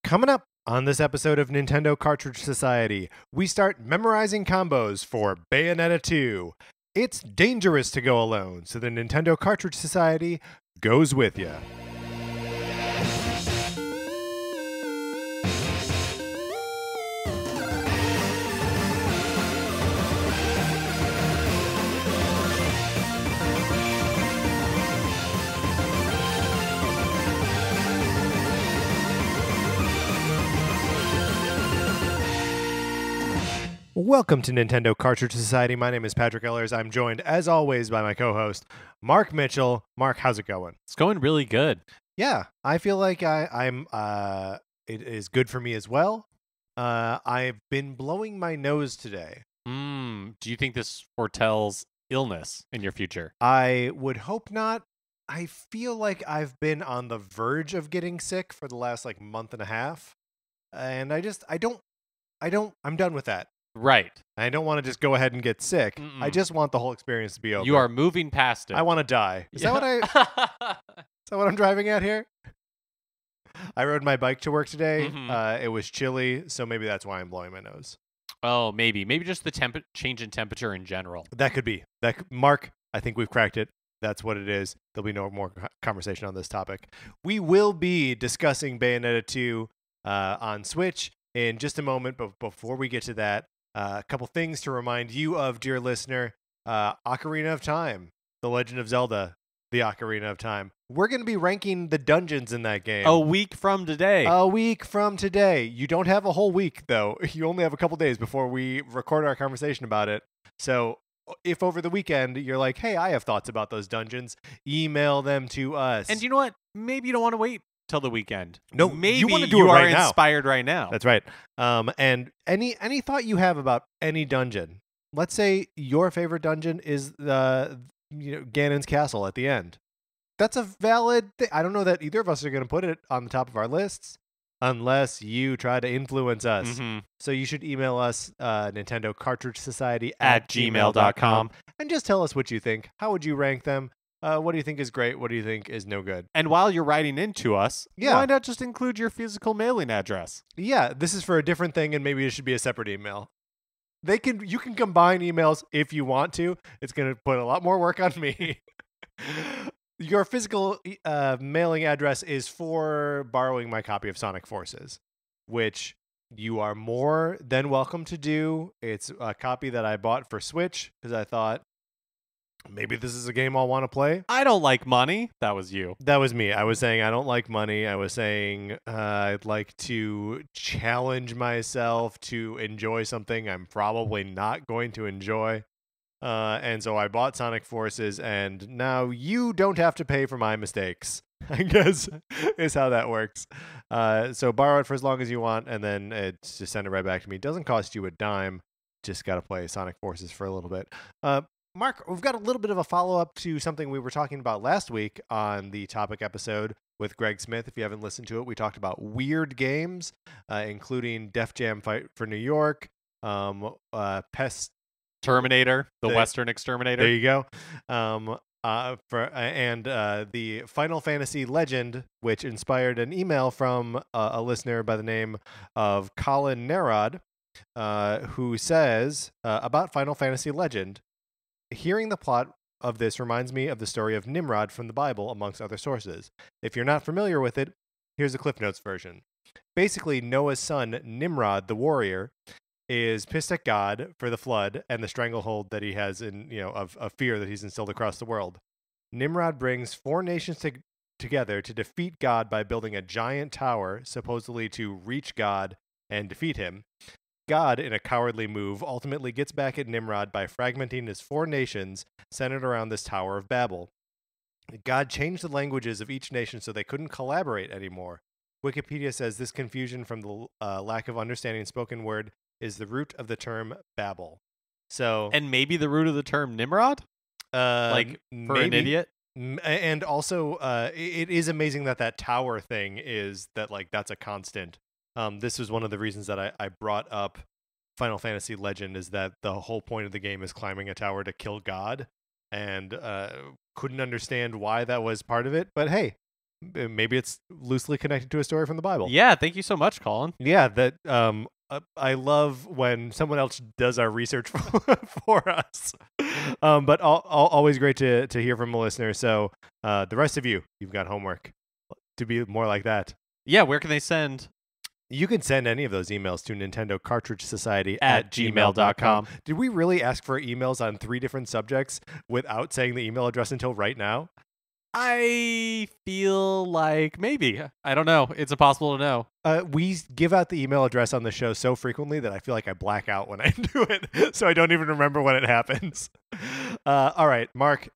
Coming up on this episode of Nintendo Cartridge Society, we start memorizing combos for Bayonetta 2. It's dangerous to go alone, so the Nintendo Cartridge Society goes with you. Welcome to Nintendo Cartridge Society. My name is Patrick Ellers. I'm joined, as always, by my co-host, Mark Mitchell. Mark, how's it going? It's going really good. Yeah, I feel like I'm. It is good for me as well. I've been blowing my nose today. Do you think this foretells illness in your future? I would hope not. I feel like I've been on the verge of getting sick for the last month and a half, and I'm done with that. Right. I don't want to just go ahead and get sick. Mm-mm. I just want the whole experience to be over. You are moving past it. I want to die. Is that what I'm driving at here? I rode my bike to work today. Mhm. It was chilly, so maybe that's why I'm blowing my nose. Oh, maybe just the change in temperature in general. That could be. Mark, I think we've cracked it. That's what it is. There'll be no more conversation on this topic. We will be discussing Bayonetta 2 on Switch in just a moment, but before we get to that, a couple things to remind you of, dear listener. Ocarina of Time, The Legend of Zelda, The Ocarina of Time. We're going to be ranking the dungeons in that game. A week from today. A week from today. You don't have a whole week, though. You only have a couple days before we record our conversation about it. So if over the weekend you're like, hey, I have thoughts about those dungeons, email them to us. And you know what? Maybe you don't want to wait till the weekend. No, maybe you want to do you it are right now. inspired right now. That's right. And any thought you have about any dungeon. Let's say your favorite dungeon is Ganon's castle at the end. That's a valid thing. I don't know that either of us are going to put it on the top of our lists unless you try to influence us. Mhm. So you should email us Nintendo Cartridge Society At gmail.com. and just tell us what you think. How would you rank them? What do you think is great? What do you think is no good? And while you're writing into us, Yeah. why not just include your physical mailing address? Yeah, this is for a different thing, and maybe it should be a separate email. You can combine emails if you want to. It's going to put a lot more work on me. Your physical mailing address is for borrowing my copy of Sonic Forces, which you are more than welcome to do. It's a copy that I bought for Switch because I thought maybe this is a game I'll want to play. I don't like money. That was you. That was me. I was saying I don't like money. I was saying I'd like to challenge myself to enjoy something I'm probably not going to enjoy. And so I bought Sonic Forces, and now you don't have to pay for my mistakes, I guess, is how that works. So borrow it for as long as you want, and then just send it right back to me. It doesn't cost you a dime. Just got to play Sonic Forces for a little bit. Mark, we've got a little bit of a follow-up to something we were talking about last week on the topic episode with Greg Smith. If you haven't listened to it, we talked about weird games, including Def Jam Fight for New York, Pest Terminator, the Western Exterminator. There you go. The Final Fantasy Legend, which inspired an email from a listener by the name of Colin Narod, who says about Final Fantasy Legend, hearing the plot of this reminds me of the story of Nimrod from the Bible, amongst other sources. If you're not familiar with it, here's a Cliff Notes version. Basically, Noah's son, Nimrod, the warrior, is pissed at God for the flood and the stranglehold that he has of fear that he's instilled across the world. Nimrod brings 4 nations together to defeat God by building a giant tower, supposedly to reach God and defeat him. God, in a cowardly move, ultimately gets back at Nimrod by fragmenting his 4 nations centered around this Tower of Babel. God changed the languages of each nation so they couldn't collaborate anymore. Wikipedia says this confusion from the lack of understanding spoken word is the root of the term Babel. So, and maybe the root of the term Nimrod? For maybe. an idiot? And also, it is amazing that tower thing is that, that's a constant. This was one of the reasons that I brought up Final Fantasy Legend, is that the whole point of the game is climbing a tower to kill God, and couldn't understand why that was part of it. But hey, maybe it's loosely connected to a story from the Bible. Yeah, thank you so much, Colin. Yeah, that I love when someone else does our research for us. But always great to hear from a listener. So the rest of you, you've got homework to be more like that. Yeah, where can they send? You can send any of those emails to Nintendo Cartridge Society At gmail.com. Did we really ask for emails on 3 different subjects without saying the email address until right now? I feel like maybe. I don't know. It's impossible to know. We give out the email address on the show so frequently that I feel like I black out when I do it, so I don't even remember when it happens. All right, Mark,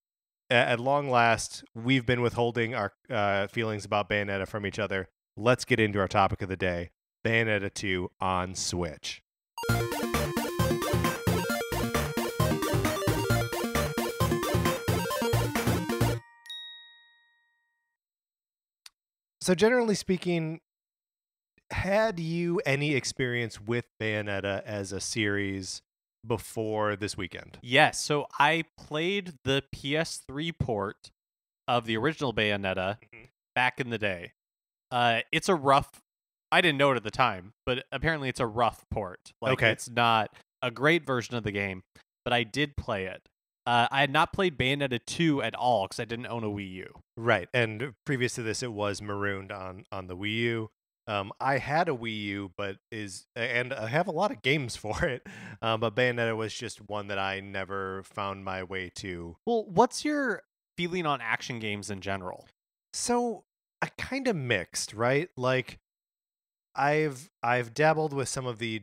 at long last, we've been withholding our feelings about Bayonetta from each other. Let's get into our topic of the day, Bayonetta 2 on Switch. So generally speaking, had you any experience with Bayonetta as a series before this weekend? Yes, so I played the PS3 port of the original Bayonetta back in the day. It's a rough. I didn't know it at the time, but apparently it's a rough port. Like, Okay. It's not a great version of the game, but I did play it. I had not played Bayonetta 2 at all because I didn't own a Wii U. Right, and previous to this, it was marooned on the Wii U. I had a Wii U, and I have a lot of games for it. But Bayonetta was just one that I never found my way to. Well, what's your feeling on action games in general? So I kind of mixed, right? Like I've dabbled with some of the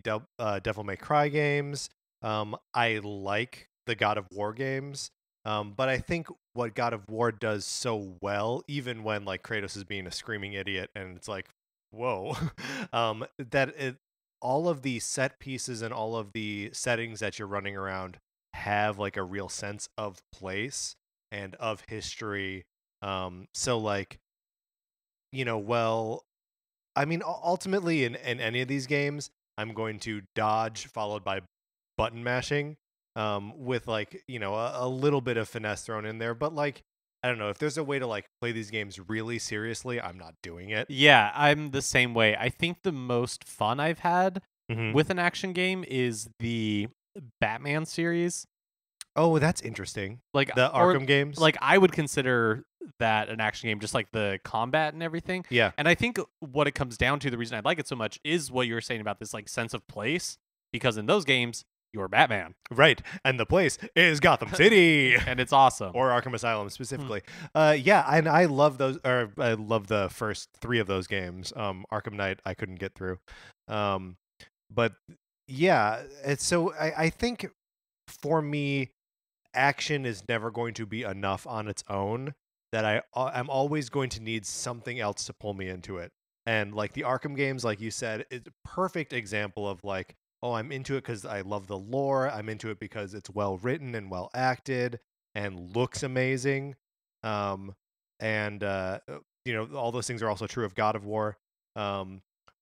Devil May Cry games. I like the God of War games. But I think what God of War does so well, even when like Kratos is being a screaming idiot, and it's like, whoa, all of the set pieces and all of the settings that you're running around have like a real sense of place and of history. So like, I mean, ultimately in any of these games, I'm going to dodge followed by button mashing, with like, a little bit of finesse thrown in there. But like, I don't know, if there's a way to like play these games really seriously, I'm not doing it. Yeah, I'm the same way. I think the most fun I've had Mhm. with an action game is the Batman series. Oh, that's interesting. Like The or- Arkham games? Like I would consider that an action game, just like the combat and everything. Yeah. And I think what it comes down to, the reason I like it so much, is what you were saying about this like sense of place. Because in those games, you're Batman, Right. And the place is Gotham City. and it's awesome. Or Arkham Asylum specifically. Yeah, and I love those, or I love the first 3 of those games. Arkham Knight I couldn't get through. But yeah, I think for me, action is never going to be enough on its own, that I'm always going to need something else to pull me into it. And like the Arkham games, like you said, it's a perfect example of like, oh, I'm into it because I love the lore. I'm into it because it's well written and well acted and looks amazing. And all those things are also true of God of War,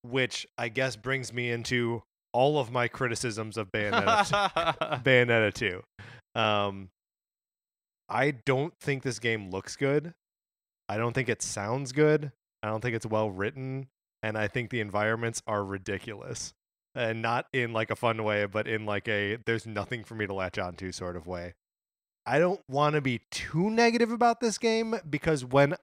which I guess brings me into all of my criticisms of Bayonetta 2. I don't think this game looks good. I don't think it sounds good. I don't think it's well written, and I think the environments are ridiculous. And not in like a fun way, but in like a there's nothing for me to latch onto sort of way. I don't want to be too negative about this game, because when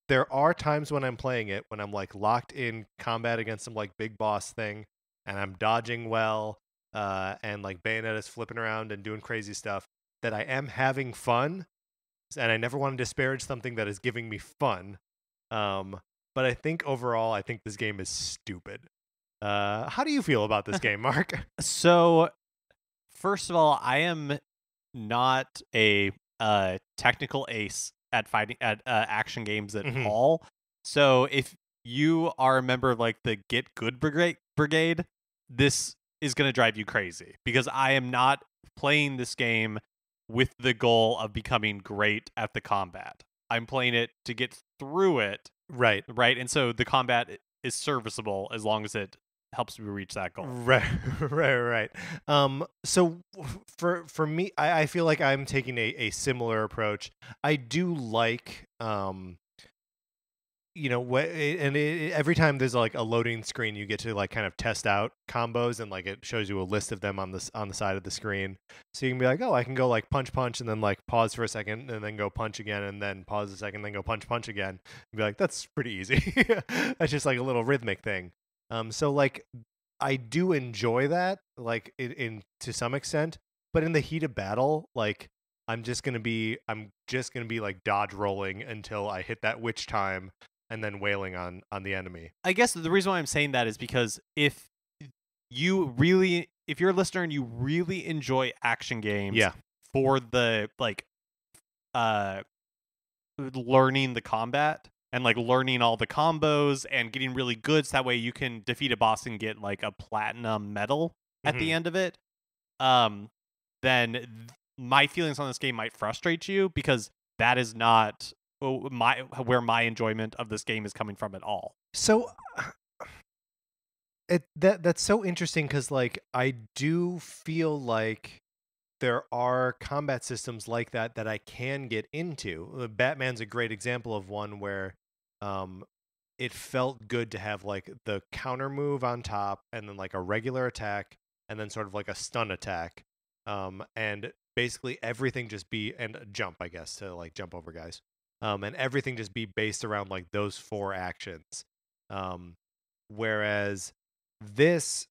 there are times when I'm playing it, when I'm like locked in combat against some like big boss thing, and I'm dodging well, and like Bayonetta's flipping around and doing crazy stuff, that I am having fun, and I never want to disparage something that is giving me fun. But I think overall, I think this game is stupid. How do you feel about this game, Mark? So, first of all, I am not a technical ace at fighting at action games at all. So, if you are a member of like the Get Good Brigade, this is going to drive you crazy, because I am not playing this game with the goal of becoming great at the combat. I'm playing it to get through it. Right. And so the combat is serviceable as long as it helps me reach that goal. Right. So for me, I feel like I'm taking a similar approach. I do like every time there's like a loading screen, you get to like kind of test out combos, and like it shows you a list of them on the side of the screen. So you can be like, oh, I can go like punch, and then like pause for a second, and then go punch again, and then pause a second, then go punch again. And be like, that's pretty easy. That's just like a little rhythmic thing. So like I do enjoy that, like in to some extent, but in the heat of battle, like I'm just gonna be like dodge rolling until I hit that witch time, and then wailing on the enemy. I guess the reason why I'm saying that is because if you're a listener and you really enjoy action games, for the like learning the combat and like learning all the combos and getting really good, so that way you can defeat a boss and get like a platinum medal at the end of it, then my feelings on this game might frustrate you, because that is not where my enjoyment of this game is coming from at all. So that's so interesting, because like I do feel like there are combat systems like that I can get into. Batman's a great example of one where it felt good to have like the counter move on top, and then like a regular attack, and then sort of like a stun attack, and basically everything just be, and a jump, I guess, to like jump over guys, and everything just be based around like those 4 actions. Whereas this,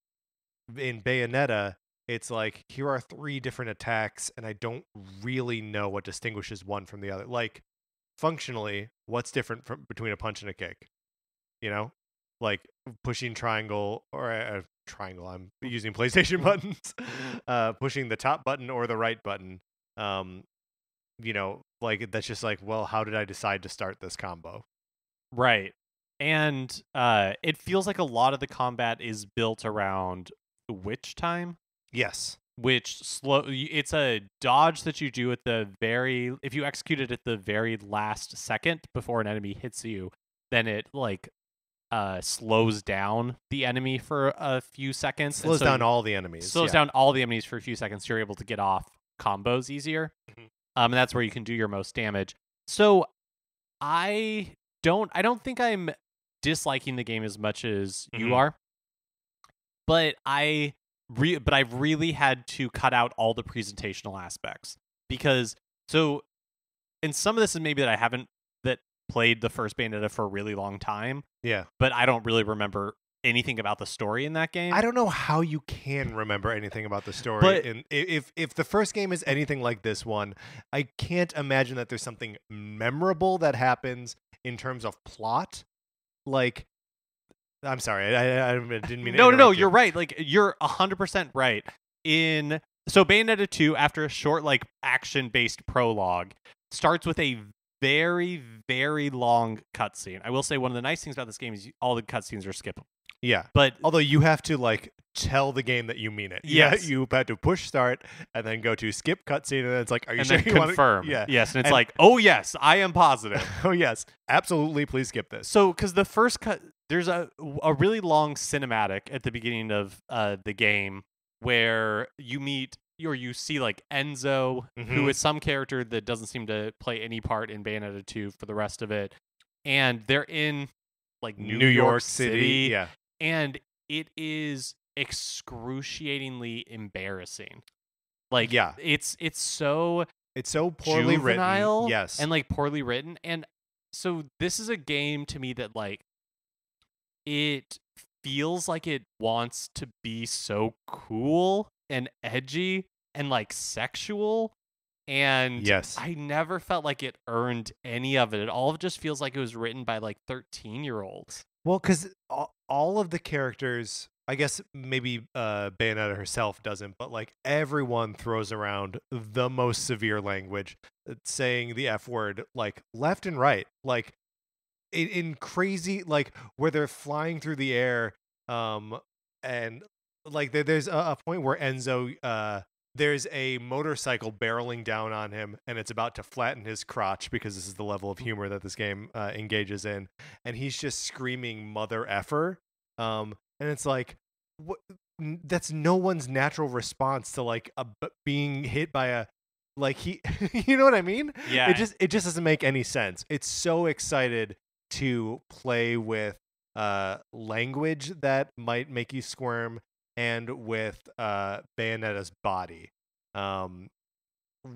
in Bayonetta, it's like, here are 3 different attacks, and I don't really know what distinguishes one from the other. Like, functionally, what's different between a punch and a kick? You know, like pushing triangle or triangle. I'm using PlayStation buttons. Pushing the top button or the right button. Like that's just like, well, how did I decide to start this combo? Right. And it feels like a lot of the combat is built around witch time. Yes. Which it's a dodge that you do if you execute it at the very last second before an enemy hits you, then it like slows down the enemy for a few seconds. Slows down all the enemies. Slows down all the enemies for a few seconds. So you're able to get off combos easier. Mm-hmm. And that's where you can do your most damage. So I don't think I'm disliking the game as much as you are. But I've really had to cut out all the presentational aspects, because and some of this is maybe that I haven't played the first Bayonetta for a really long time. Yeah. But I don't really remember anything about the story in that game. I don't know how you can remember anything about the story. But if the first game is anything like this one, I can't imagine that there's something memorable that happens in terms of plot. Like, I'm sorry, I didn't mean to No, you're right. Like, you're 100% right. So Bayonetta 2, after a short, like, action-based prologue, starts with a very, very long cutscene. I will say one of the nice things about this game is all the cutscenes are skippable. Yeah. But although you have to like tell the game that you mean it. Yes. You had to push start and then go to skip cutscene, and then it's like, are you and sure then you confirm? Want to? Yeah. Yes. And it's like, oh yes, I am positive. Oh yes, absolutely. Please skip this. So, because the first there's a really long cinematic at the beginning of the game where you meet, or you see like Enzo, who is some character that doesn't seem to play any part in Bayonetta 2 for the rest of it. And they're in like New York City. Yeah. And it is excruciatingly embarrassing. Like, yeah. It's so poorly juvenile, written. Yes. And like poorly written. And so this is a game to me that like, it feels like it wants to be so cool and edgy and like sexual, and yes, I never felt like it earned any of it. It all just feels like it was written by like 13-year-olds. Well, because all of the characters, I guess maybe Bayonetta herself doesn't, but like everyone throws around the most severe language, saying the F word like left and right, like in crazy, like where they're flying through the air, and like there's a point where Enzo, there's a motorcycle barreling down on him, and it's about to flatten his crotch, because this is the level of humor that this game engages in, and he's just screaming mother effer, and it's like, what? That's no one's natural response to like being hit by a, like, he you know what I mean? Yeah. It just doesn't make any sense. It's so excited to play with language that might make you squirm and with Bayonetta's body.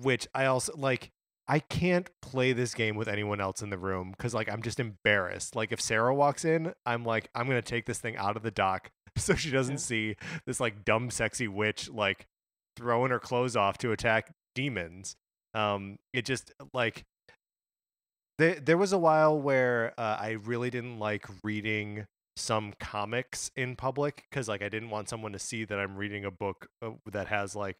Which I also like. I can't play this game with anyone else in the room because like I'm just embarrassed. Like if Sarah walks in, I'm like, I'm gonna take this thing out of the dock so she doesn't see this like dumb sexy witch like throwing her clothes off to attack demons. It just like there was a while where I really didn't like reading some comics in public because like I didn't want someone to see that I'm reading a book that has like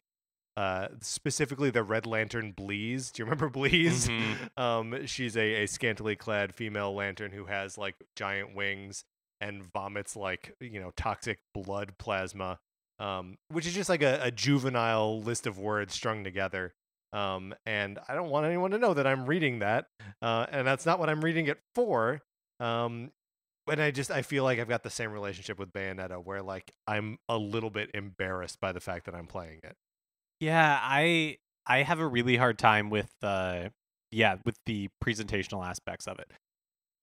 specifically the Red Lantern Bleeze. Do you remember Bleeze? Mm-hmm. She's a scantily clad female lantern who has like giant wings and vomits like, toxic blood plasma, which is just like a juvenile list of words strung together. And I don't want anyone to know that I'm reading that, and that's not what I'm reading it for. And I feel like I've got the same relationship with Bayonetta, where like I'm a little bit embarrassed by the fact that I'm playing it. Yeah, I have a really hard time with the presentational aspects of it.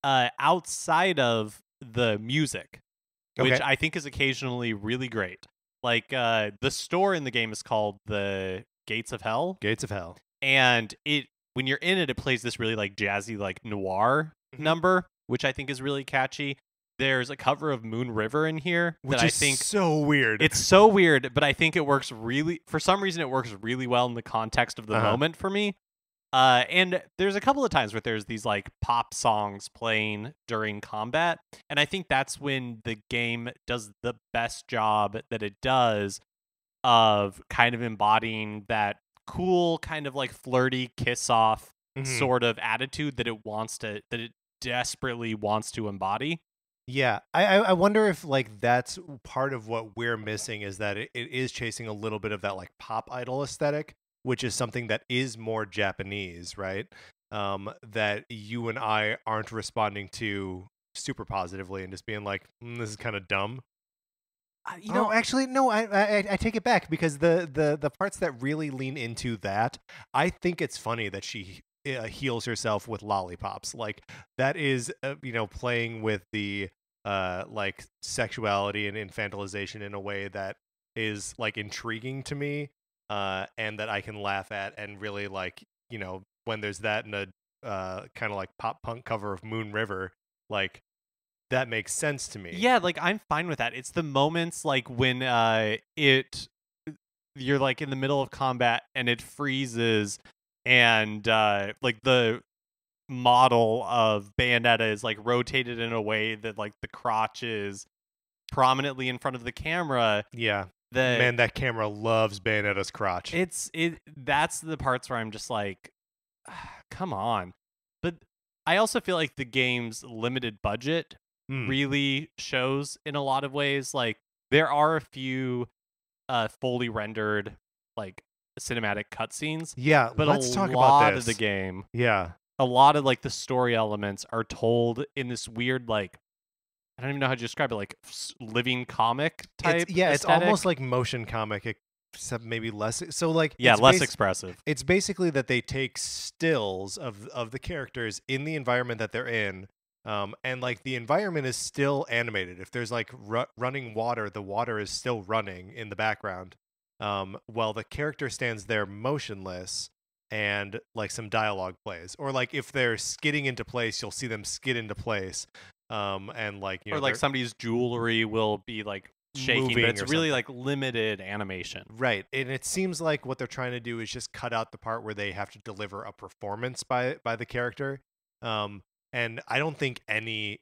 Outside of the music, which Okay. I think is occasionally really great. Like the store in the game is called the Gates of Hell. Gates of Hell. And when you're in it, it plays this really like jazzy like noir number, which I think is really catchy. There's a cover of Moon River in here Which that I is think so weird. it's so weird, but I think it works for some reason it works really well in the context of the moment for me. And there's a couple of times where there's these like pop songs playing during combat, and I think that's when the game does the best job that it does of kind of embodying that cool kind of like flirty kiss off sort of attitude that it desperately wants to embody. Yeah, I wonder if like that's part of what we're missing, is that it is chasing a little bit of that like pop idol aesthetic, which is something that is more Japanese, right? That you and I aren't responding to super positively and just being like, this is kind of dumb. Actually, no. I take it back, because the parts that really lean into that, I think it's funny that she heals herself with lollipops. Like that is playing with the like sexuality and infantilization in a way that is like intriguing to me, and that I can laugh at, and really like when there's that in a kind of like pop punk cover of Moon River, like that makes sense to me. Yeah, like I'm fine with that. It's the moments like when you're like in the middle of combat and it freezes, and like the model of Bayonetta is like rotated in a way that like the crotch is prominently in front of the camera. Yeah. Man, that camera loves Bayonetta's crotch. That's the parts where I'm just like, come on. But I also feel like the game's limited budget really shows in a lot of ways. Like there are a few fully rendered like cinematic cutscenes. Yeah, but let's talk about lot this. of the game. Yeah. A lot of like the story elements are told in this weird like, I don't even know how to describe it, like living comic type. It's almost like motion comic, except maybe less. So like less expressive. It's basically that they take stills of the characters in the environment that they're in, and like the environment is still animated. If there's like running water, the water is still running in the background, while the character stands there motionless, and like some dialogue plays. Or like if they're skidding into place, you'll see them skid into place. And like or like somebody's jewelry will be like shaking, but it's really like limited animation, right? And it seems like what they're trying to do is just cut out the part where they have to deliver a performance by the character. And I don't think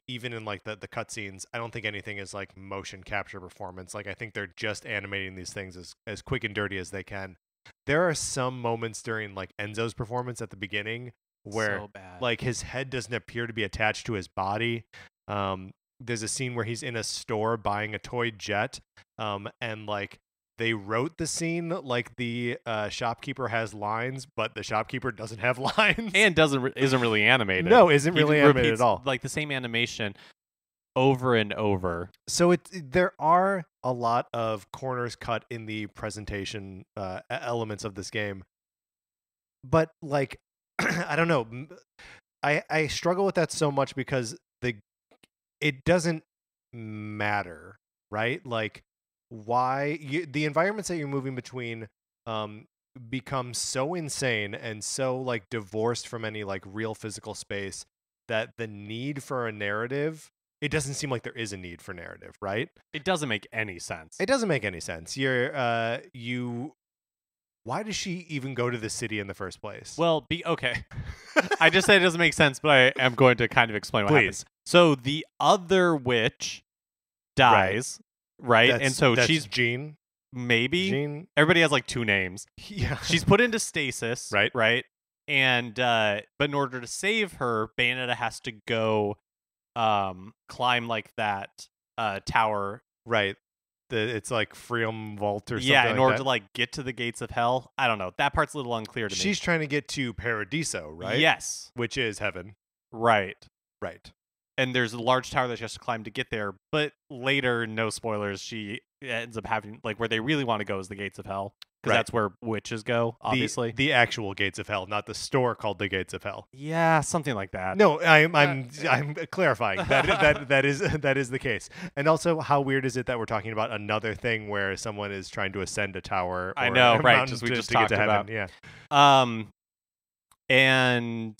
even in like the cutscenes, I don't think anything is like motion capture performance. Like I think they're just animating these things as quick and dirty as they can. There are some moments during like Enzo's performance at the beginning where like his head doesn't appear to be attached to his body. There's a scene where he's in a store buying a toy jet, and like they wrote the scene like the shopkeeper has lines, but the shopkeeper doesn't have lines and isn't really animated. No, isn't really animated at all. Like the same animation over and over. So there are a lot of corners cut in the presentation elements of this game, but like I don't know. I struggle with that so much because the it doesn't matter, right? Like the environments that you're moving between become so insane and so like divorced from any like real physical space that the need for a narrative, it doesn't seem like there is a need for narrative, right? It doesn't make any sense. It doesn't make any sense. Why does she even go to the city in the first place? Well, okay. I just said it doesn't make sense, but I am going to kind of explain what happens. So the other witch dies, right? And so that's she's Jean. Maybe Jean. Everybody has like 2 names. Yeah. She's put into stasis, right? And but in order to save her, Bayonetta has to go climb like that tower. Right. It's like Freedom Vault or something. Yeah, in order to like get to the gates of hell. I don't know. That part's a little unclear to me. She's trying to get to Paradiso, right? Yes. Which is heaven. Right. Right. And there's a large tower that she has to climb to get there. But later, no spoilers, she ends up having like where they really want to go is the gates of hell. Because that's where witches go, obviously. The actual gates of hell, not the store called the gates of hell. Yeah, something like that. No, I'm clarifying that is the case. And also, how weird is it that we're talking about another thing where someone is trying to ascend a tower? I know, right? Just we just to talked get to about. heaven. Yeah. And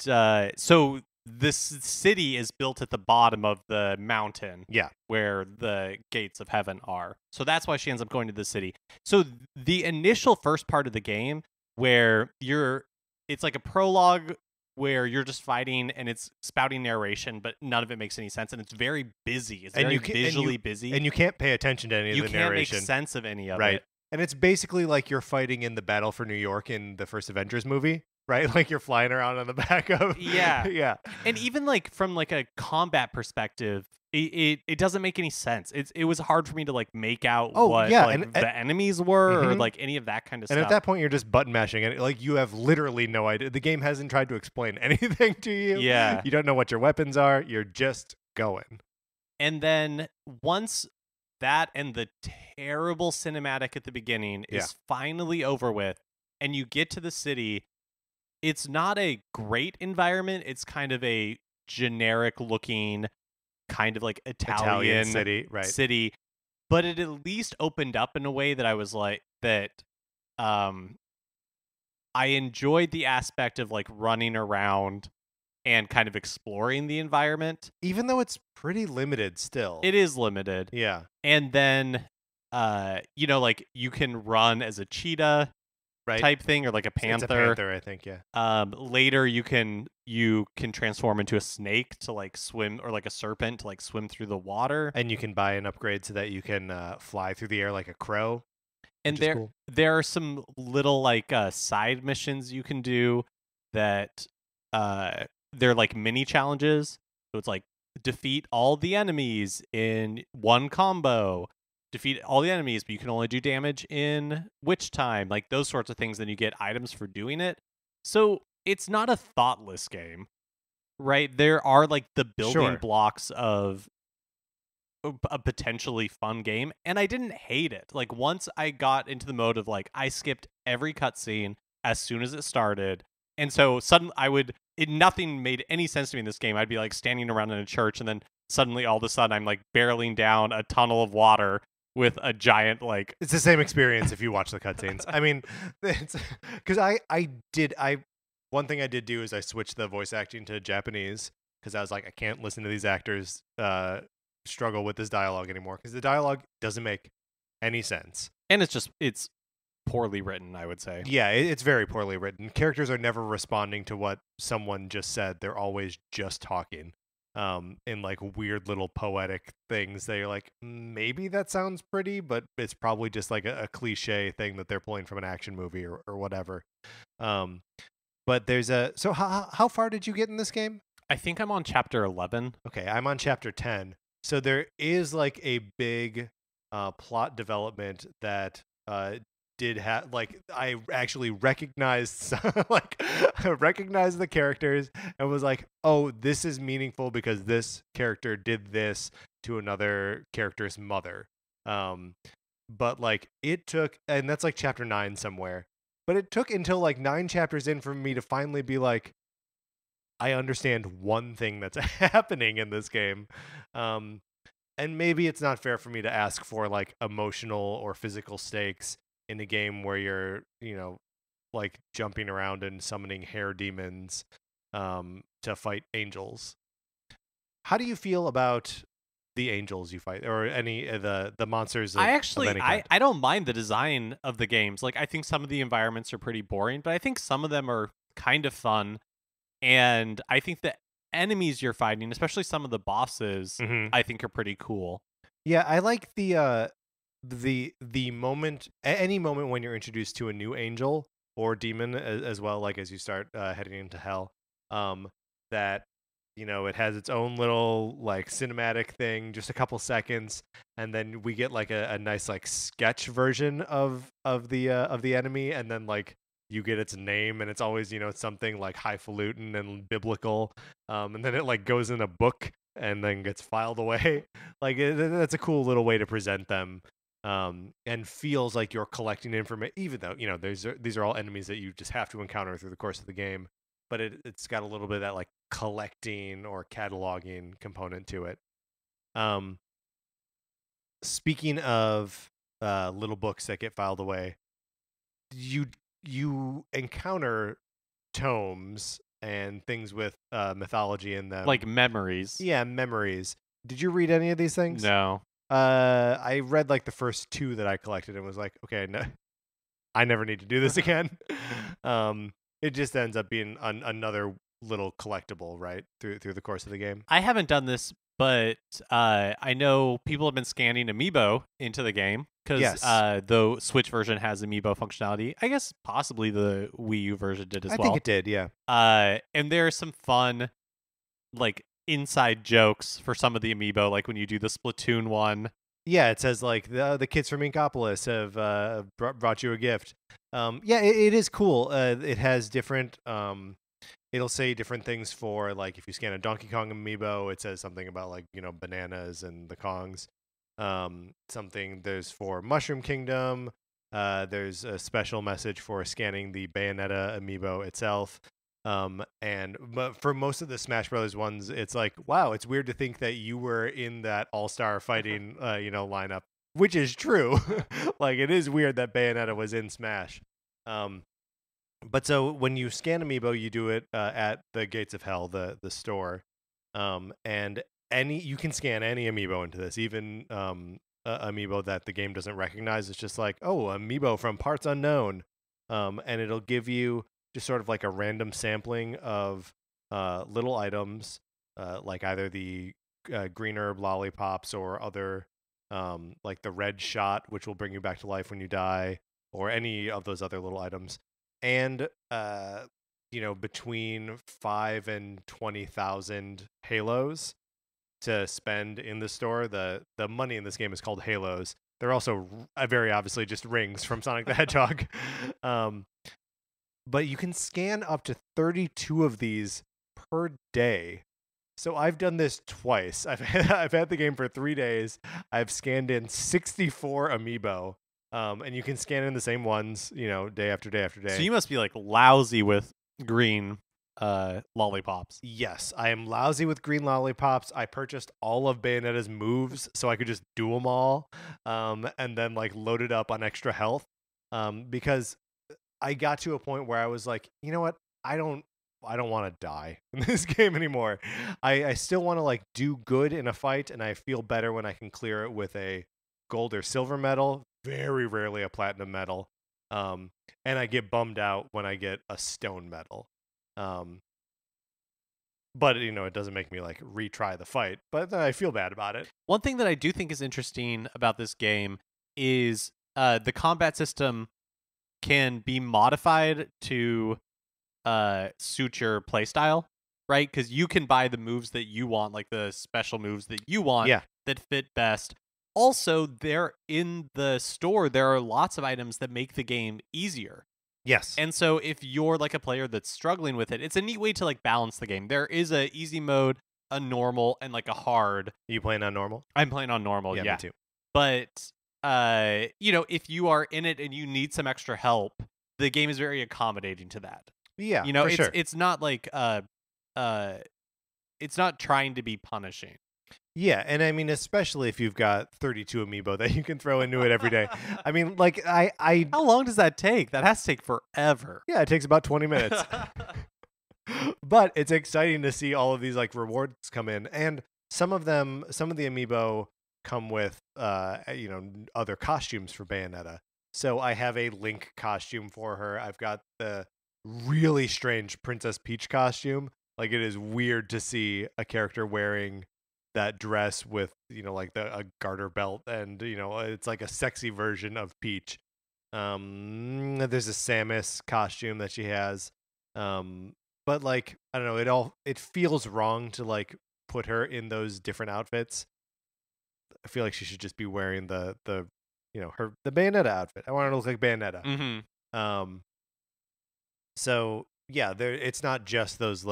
so this city is built at the bottom of the mountain. Yeah. Where the gates of heaven are. So that's why she ends up going to the city. So the initial first part of the game where it's like a prologue where you're just fighting and it's spouting narration, but none of it makes any sense. And it's very busy. It's very visually busy. And you can't pay attention to any of the narration. You can't make sense of any of it. Right. And it's basically like you're fighting in the Battle for New York in the first Avengers movie. Right, like you're flying around on the back of yeah. And even like from like a combat perspective, it doesn't make any sense. It was hard for me to like make out what the enemies were or like any of that kind of stuff. And at that point, you're just button mashing, and like you have literally no idea. The game hasn't tried to explain anything to you. Yeah, you don't know what your weapons are. You're just going. And then once that and the terrible cinematic at the beginning is finally over with, and you get to the city. It's not a great environment. It's kind of a generic looking, kind of like Italian city. But it at least opened up in a way that I was like, I enjoyed the aspect of like running around and kind of exploring the environment. Even though it's pretty limited still. It is limited. Yeah. And then, like you can run as a cheetah. Right. Type thing or like a panther. It's a panther, I think, yeah. Later you can transform into a snake to like swim or like a serpent to like swim through the water. And you can buy an upgrade so that you can fly through the air like a crow. And there are some little like side missions you can do that they're like mini challenges. So it's like defeat all the enemies in one combo. Defeat all the enemies, but you can only do damage in which time, like those sorts of things. Then you get items for doing it. So it's not a thoughtless game, right? There are like the building blocks of a potentially fun game, and I didn't hate it. Like once I got into the mode of like I skipped every cutscene as soon as it started, and so suddenly nothing made any sense to me in this game. I'd be like standing around in a church, and then suddenly all of a sudden I'm like barreling down a tunnel of water with a giant like. It's the same experience if you watch the cutscenes. I mean, it's because one thing I did do is I switched the voice acting to Japanese because I was like, I can't listen to these actors struggle with this dialogue anymore because the dialogue doesn't make any sense. And it's poorly written, I would say. Yeah, it's very poorly written. Characters are never responding to what someone just said. They're always just talking. In like weird little poetic things. They're like, maybe that sounds pretty, but it's probably just like a cliche thing that they're pulling from an action movie or whatever. But there's so how far did you get in this game? I think I'm on chapter 11. Okay, I'm on chapter 10. So there is like a big plot development that did have like I actually recognized recognized the characters and was like, oh, this is meaningful because this character did this to another character's mother. But like it took, and that's like chapter 9 somewhere, but it took until like 9 chapters in for me to finally be like, I understand one thing that's happening in this game. And maybe it's not fair for me to ask for like emotional or physical stakes in a game where you're, like jumping around and summoning hair demons to fight angels. How do you feel about the angels you fight, or any the monsters I of actually any kind? I don't mind the design of the games. Like I think some of the environments are pretty boring, but I think some of them are kind of fun. And I think the enemies you're fighting, especially some of the bosses, Hmm. I think are pretty cool. Yeah, I like the moment, any moment when you're introduced to a new angel or demon as well, like as you start heading into hell, that it has its own little like cinematic thing, just a couple seconds, and then we get like a nice like sketch version of the enemy, and then like you get its name, and it's always something like highfalutin and biblical, and then it like goes in a book and then gets filed away. Like that's a cool little way to present them, and feels like you're collecting information, even though these are all enemies that you just have to encounter through the course of the game. But it's got a little bit of that like collecting or cataloging component to it. Um, Speaking of little books that get filed away, you you encounter tomes and things with mythology in them. Like memories. Yeah, memories. Did you read any of these things? No. I read like the first two that I collected and was like, okay, no, I never need to do this again. It just ends up being another little collectible, right, through the course of the game. I haven't done this, but I know people have been scanning amiibo into the game because Yes, the Switch version has amiibo functionality. I guess possibly the Wii U version did as I well. think it did. Yeah, And there's some fun like inside jokes for some of the amiibo, like when you do the Splatoon one. yeah. It says like the kids from Inkopolis have brought you a gift. Yeah, it is cool. It has different. It'll say different things for like if you scan a Donkey Kong amiibo, it says something about like bananas and the Kongs. Something there's for Mushroom Kingdom. There's a special message for scanning the Bayonetta amiibo itself. But for most of the Smash Brothers ones, it's like, wow, it's weird to think that you were in that all-star fighting, lineup, which is true. Like it is weird that Bayonetta was in Smash. Um, but so when you scan amiibo, you do it at the Gates of Hell, the store, and you can scan any amiibo into this, even amiibo that the game doesn't recognize. It's just like, oh, amiibo from parts unknown, and it'll give you just sort of like a random sampling of little items, like either the green herb lollipops or other, like the red shot, which will bring you back to life when you die, or any of those other little items. And between 5 and 20,000 halos to spend in the store. The money in this game is called halos. They're also very obviously just rings from Sonic the Hedgehog. um, but you can scan up to 32 of these per day. So I've done this twice. I've had the game for 3 days. I've scanned in 64 amiibo. And you can scan in the same ones, day after day after day. So you must be like lousy with green lollipops. Yes, I am lousy with green lollipops. I purchased all of Bayonetta's moves so I could just do them all, and then like load it up on extra health, because I got to a point where I was like, you know what? I don't want to die in this game anymore. I still want to like do good in a fight, and I feel better when I can clear it with a gold or silver medal. Very rarely a platinum medal. And I get bummed out when I get a stone medal. But it doesn't make me like retry the fight, but then I feel bad about it. One thing that I do think is interesting about this game is the combat system can be modified to suit your playstyle, right? Because you can buy the moves that you want, like the special moves that you want, Yeah. that fit best. Also, there in the store, there are lots of items that make the game easier. Yes. And so if you're like a player that's struggling with it, it's a neat way to like balance the game. There is a easy mode, a normal, and like a hard. Are you playing on normal? I'm playing on normal, Yeah, yeah. me too. But if you are in it and you need some extra help, the game is very accommodating to that. Yeah, for sure. It's not like it's not trying to be punishing. Yeah, and I mean, especially if you've got 32 amiibo that you can throw into it every day. I mean, like I How long does that take? That has to take forever. yeah, it takes about 20 minutes. But it's exciting to see all of these like rewards come in, and some of the amiibo come with other costumes for Bayonetta. So I have a Link costume for her. I've got the really strange Princess Peach costume. Like, it is weird to see a character wearing that dress with like a garter belt, and it's like a sexy version of Peach. There's a Samus costume that she has. But like, I don't know, it feels wrong to like put her in those different outfits. I feel like she should just be wearing the the Bayonetta outfit. I want her to look like Bayonetta. Mm-hmm. So yeah, it's not just those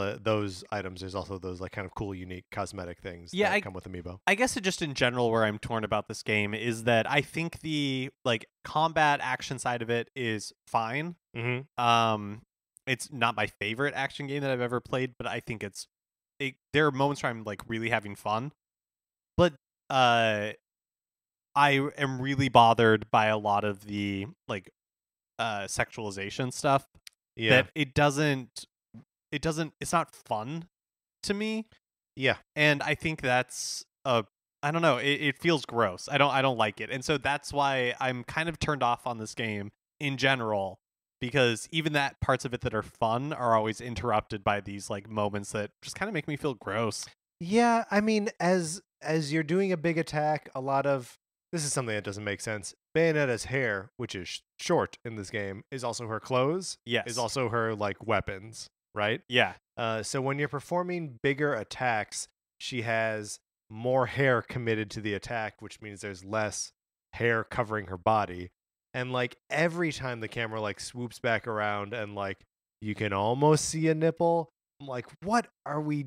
items. There's also those like kind of cool, unique cosmetic things that come with amiibo. I guess just in general, where I'm torn about this game is that I think the like combat action side of it is fine. Mm-hmm. It's not my favorite action game that I've ever played, but I think there are moments where I'm like really having fun. But I am really bothered by a lot of the like sexualization stuff. Yeah. That it's not fun to me. Yeah. And I think that's I don't know, it feels gross. I don't like it. And so that's why I'm kind of turned off on this game in general, because even that parts of it that are fun are always interrupted by these like moments that just kind of make me feel gross. Yeah, I mean, as you're doing a big attack, a lot of this is something that doesn't make sense. Bayonetta's hair, which is short in this game, is also her clothes. Yes. Is also her like weapons, right? Yeah. So when you're performing bigger attacks, she has more hair committed to the attack, which means there's less hair covering her body. And like every time the camera like swoops back around and like you can almost see a nipple, I'm like, what are we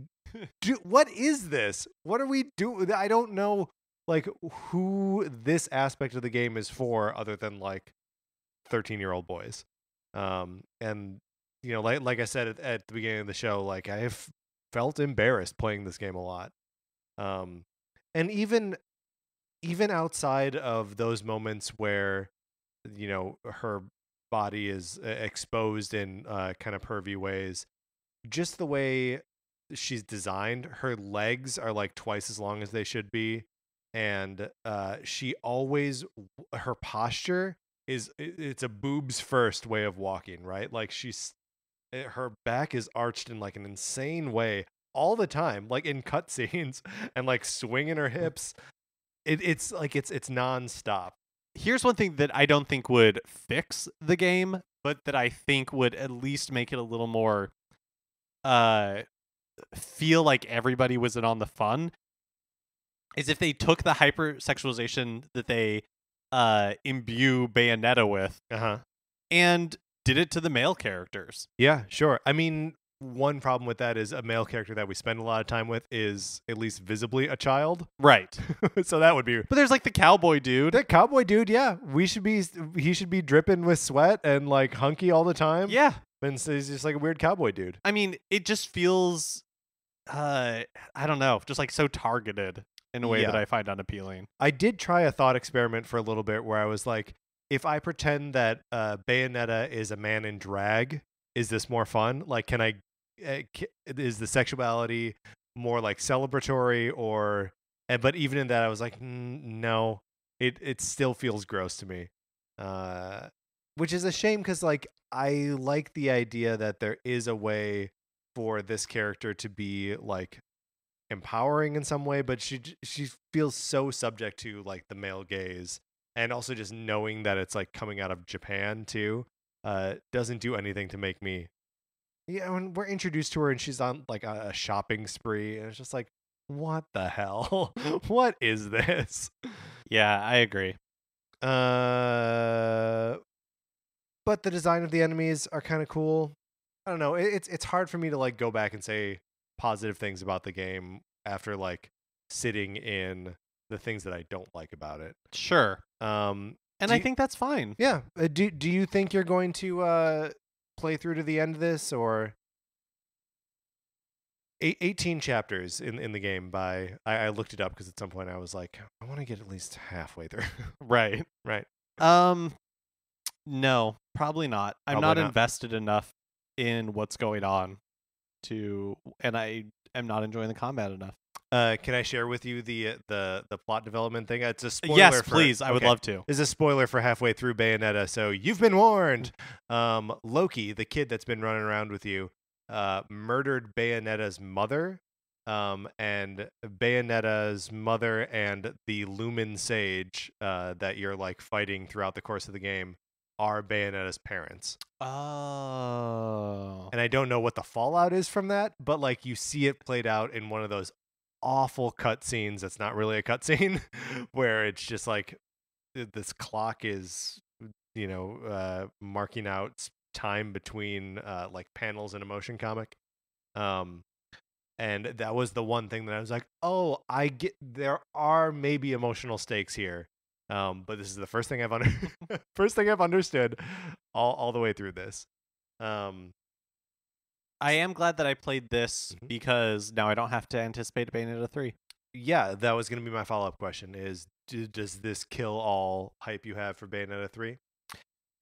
what is this? What are we doing? I don't know like who this aspect of the game is for other than like 13-year-old boys. And like I said at the beginning of the show, like I have felt embarrassed playing this game a lot. And even outside of those moments where her body is exposed in kind of pervy ways, just the way she's designed, her legs are like twice as long as they should be, and she always her posture it's a boobs first way of walking, right? Like her back is arched in like an insane way all the time, like in cutscenes, and like swinging her hips. It's like it's nonstop. Here's one thing that I don't think would fix the game, but that I think would at least make it a little more feel like everybody was in on the fun, is if they took the hypersexualization that they imbue Bayonetta with and did it to the male characters. Yeah, sure. I mean, one problem with that is a male character that we spend a lot of time with is at least visibly a child. Right. So that would be. But there's like the cowboy dude. The cowboy dude, yeah. He should be dripping with sweat and like hunky all the time. Yeah. And so he's just like a weird cowboy dude. I mean, it just feels I don't know, just like so targeted in a way that I find unappealing. I did try a thought experiment for a little bit where I was like, if I pretend that Bayonetta is a man in drag, is this more fun? Like, can I is the sexuality more like celebratory, or but even in that I was like, no, it still feels gross to me, which is a shame, because like I like the idea that there is a way for this character to be like empowering in some way, but she feels so subject to like the male gaze, and also just knowing that it's like coming out of Japan too doesn't do anything to make me. Yeah, when we're introduced to her and she's on like a shopping spree, and it's just like, what the hell? What is this? Yeah, I agree. But the design of the enemies are kind of cool. I don't know. It's hard for me to like go back and say positive things about the game after like sitting in the things that I don't like about it. Sure. And I think that's fine. Yeah. Do you think you're going to play through to the end of this, or? 18 chapters in the game. I looked it up because at some point I was like, I want to get at least halfway through. Right. Right. No, probably not. I'm Probably not not. invested enough in what's going on and I am not enjoying the combat enough. Can I share with you the plot development thing? It's a spoiler. Yes, for, please. I would love to. This is a spoiler for halfway through Bayonetta, so you've been warned. Loki, the kid that's been running around with you, murdered Bayonetta's mother. And Bayonetta's mother and the Lumen Sage that you're like fighting throughout the course of the game are Bayonetta's parents. Oh. And I don't know what the fallout is from that, but like you see it played out in one of those awful cutscenes that's not really a cutscene, where it's just like this clock is, marking out time between like panels in a motion comic. And that was the one thing that I was like, oh, I get there are maybe emotional stakes here. But this is the first thing I've understood all the way through this. I am glad that I played this because now I don't have to anticipate Bayonetta 3. Yeah, that was going to be my follow-up question is, does this kill all hype you have for Bayonetta 3?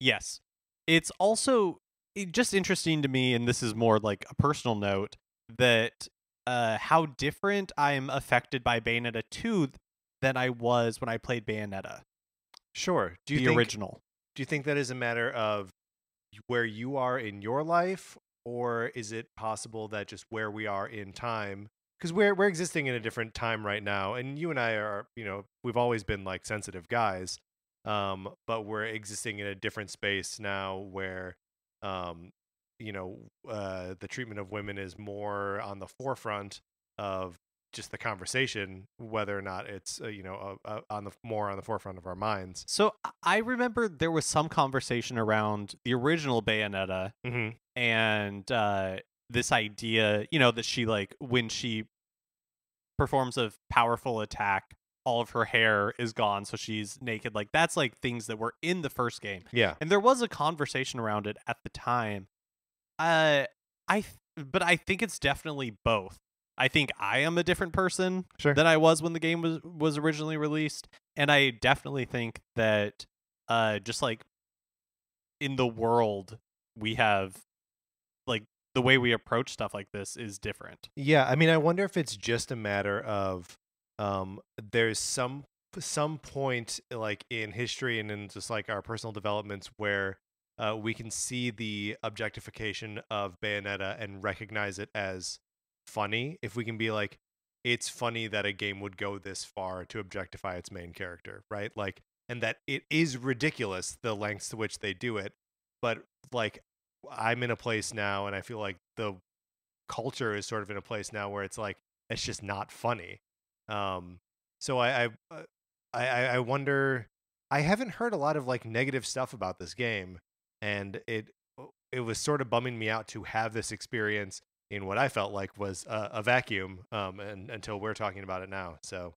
Yes. It's also just interesting to me, and this is more like a personal note, that how different I'm affected by Bayonetta 2 than I was when I played Bayonetta. Sure. Original. Do you think that is a matter of where you are in your life, or is it possible that just where we are in time? Because we're existing in a different time right now, and you and I are, we've always been like sensitive guys, but we're existing in a different space now where, the treatment of women is more on the forefront of just the conversation, whether or not it's more on the forefront of our minds. So I remember there was some conversation around the original Bayonetta and this idea, that she like when she performs a powerful attack, all of her hair is gone, so she's naked. Like that's like things that were in the first game. Yeah, and there was a conversation around it at the time. But I think it's definitely both. I think I am a different person than I was when the game was originally released, and I definitely think that just like in the world we have like the way we approach stuff like this is different. Yeah, I mean, I wonder if it's just a matter of there's some point like in history and in just like our personal developments where we can see the objectification of Bayonetta and recognize it as funny. If we can be like, it's funny that a game would go this far to objectify its main character, right? Like, and that it is ridiculous the lengths to which they do it, but like I'm in a place now and I feel like the culture is sort of in a place now where it's like it's just not funny. So I wonder, I haven't heard a lot of like negative stuff about this game, and it was sort of bumming me out to have this experience in what I felt like was a vacuum, and until we're talking about it now. So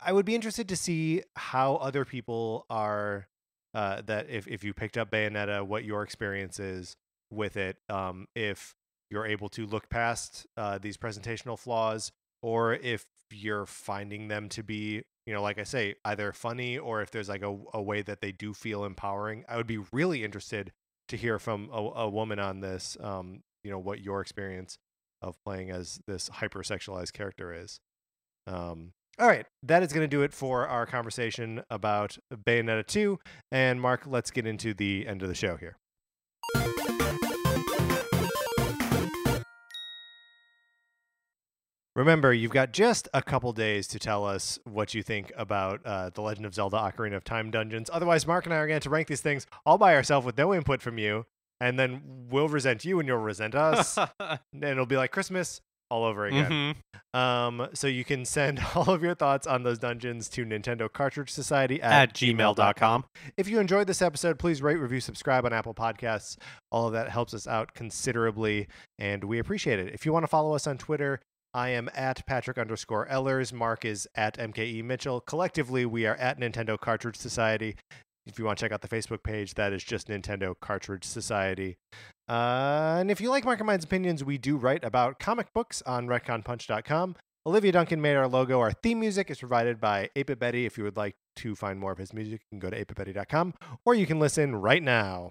I would be interested to see how other people are, that if you picked up Bayonetta, what your experience is with it, if you're able to look past these presentational flaws, or if you're finding them to be, like I say, either funny or if there's like a way that they do feel empowering. I would be really interested to hear from a woman on this, what your experience of playing as this hypersexualized character is. All right, that is going to do it for our conversation about Bayonetta 2. And Mark, let's get into the end of the show here. Remember, you've got just a couple days to tell us what you think about The Legend of Zelda Ocarina of Time dungeons. Otherwise, Mark and I are going to rank these things all by ourselves with no input from you. And then we'll resent you and you'll resent us. And it'll be like Christmas all over again. So you can send all of your thoughts on those dungeons to Nintendo Cartridge Society at gmail.com. If you enjoyed this episode, please rate, review, subscribe on Apple Podcasts. All of that helps us out considerably, and we appreciate it. If you want to follow us on Twitter, I am at Patrick_Ellers. Mark is at MKE Mitchell. Collectively, we are at Nintendo Cartridge Society. If you want to check out the Facebook page, that is just Nintendo Cartridge Society. And if you like Mark and Mine's opinions, we do write about comic books on retconpunch.com. Olivia Duncan made our logo. Our theme music is provided by 8-Bit Betty. If you would like to find more of his music, you can go to 8bitbetty.com, or you can listen right now.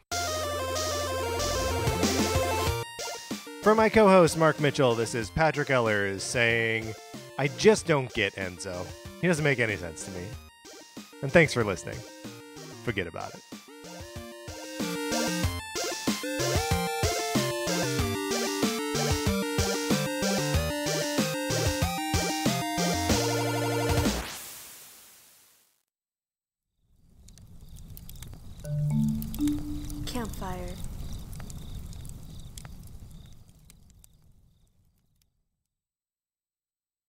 For my co-host, Mark Mitchell, this is Patrick Ellers saying, I just don't get Enzo. He doesn't make any sense to me. And thanks for listening. Forget about it. Campfire.